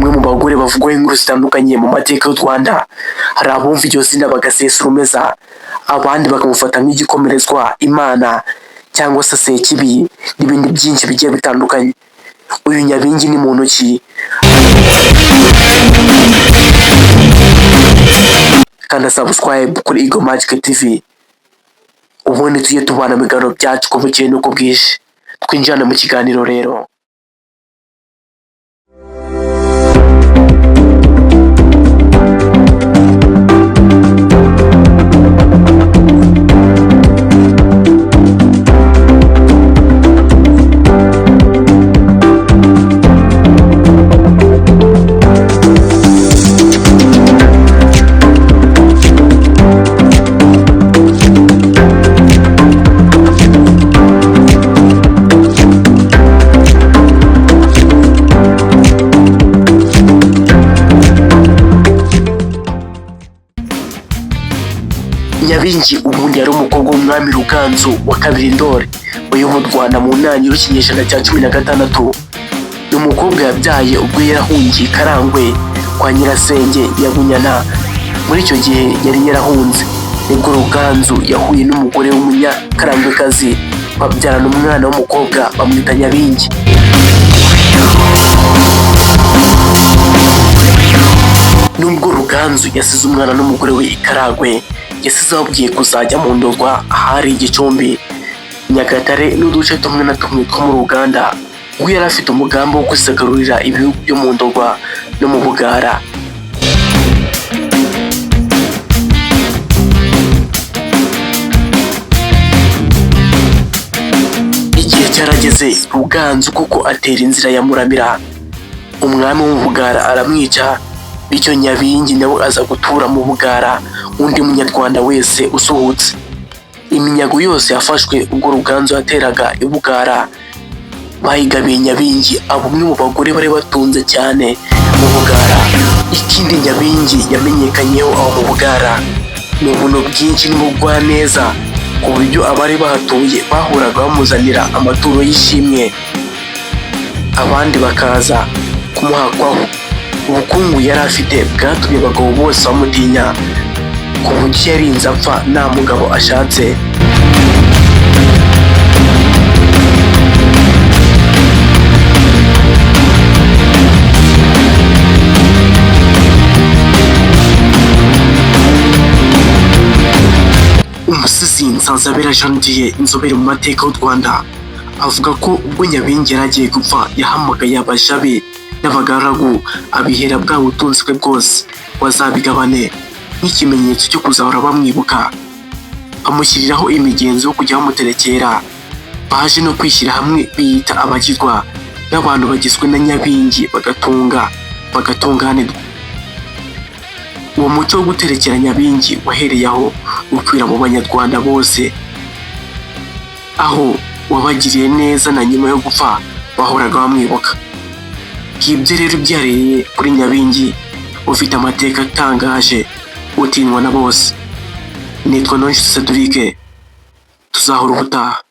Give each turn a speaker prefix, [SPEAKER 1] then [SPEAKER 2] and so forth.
[SPEAKER 1] umwe mu bagore bavugwaho inkuru zitandukanye mu mateka y'u Rwanda. Hari abumva iryo zina bagasesa urumeza, abandi bakamufata nk'igikomerezwa, Imana cyangwa se Sekibi n'ibindi byinshi bigiye bitandukanye. Uyu Nyabingi ni muntu ki? Kanda subscribe kuri Eagle Magic TV, ubundi tujye tubana mu biganiro byacu uko bukeye n'uko bwije. Twinjirane mu kiganiro rero. Nyabingi ubundi yari umukobwa w'umwami Ruganzu wa kabiri Ndoli wayoboye u Rwanda mu ntangiriro y'ikinyejana cya 16. Uyu mukobwa yabyaye ubwo yarahungiye Karangwe kwa Nyirasenge ya Bunyana. Muri icyo gihe yari yarahunze nibwo Ruganzu yahuye n'umugore w'umunyakarangwekazi babyarana umwana w'umukobwa bamwita Nyabingi. Nubwo Ruganzu yasize umwana n'umugore we i Karagwe, yasize ababwiye kuzajya mu Ndorwa ahari Igicumbi, Nyagatare n'uduce tumwe na tumwe two mu Uganda, ubwo yari afite umugambi wo kwisagarurira ibihugu byo mu Ndorwa no mu Bugara. Igihe cyarageze Ruganzu kuko atera inzira ya Muramira, umwami w'u Bugara aramwica, bityo Nyabingi nawe aza gutura mu Bugara undi munyarwanda wese usohotse. Iminyago yose yafashwe ubwo Ruganzu yateraga i Bugara bayigabiye Nyabingi, abo umwe mu bagore bari batunze cyane mu Bugara. Ikindi Nyabingi yamenyekanyeho aho mu Bugara ni ubuno bwinshi n'ubugwaneza, ku buryo abari bahatuye bahoraga bamuzanira amaturo y'ishimwe, abandi bakaza kumuhakwaho. Ubukungu yari afite bwatumye abagabo bose bamutinya, ku buryo yarinze apfa nta mugabo ashatse. Umusizi Nsanzabera Jean Dieu, inzobere mu mateka y'u Rwanda, avuga ko ubwo Nyabingi yari agiye gupfa yahamagaye abaja be n'abagaragu abihera bwa butunzi bwe bwose bazabigabane, nk'ikimenyetso cyo kuzahora bamwibuka. Bamushyiriraho imigenzo yo kujya bamuterekera. Baje no kwishyira hamwe biyita abagirwa, n'abantu bagizwe na Nyabingi bagatunganirwa. Uwo muco wo guterekera Nyabingi wahereye aho ukwira mu Banyarwanda bose, aho wabagiriye neza na nyuma yo gupfa bahoraga bamwibuka. Ibyo rero byareye kuri Nyabingi ufite amateka atangaje, utinywa na bose. Nitwa Nonshi Cedric, tuzahora ubutaha.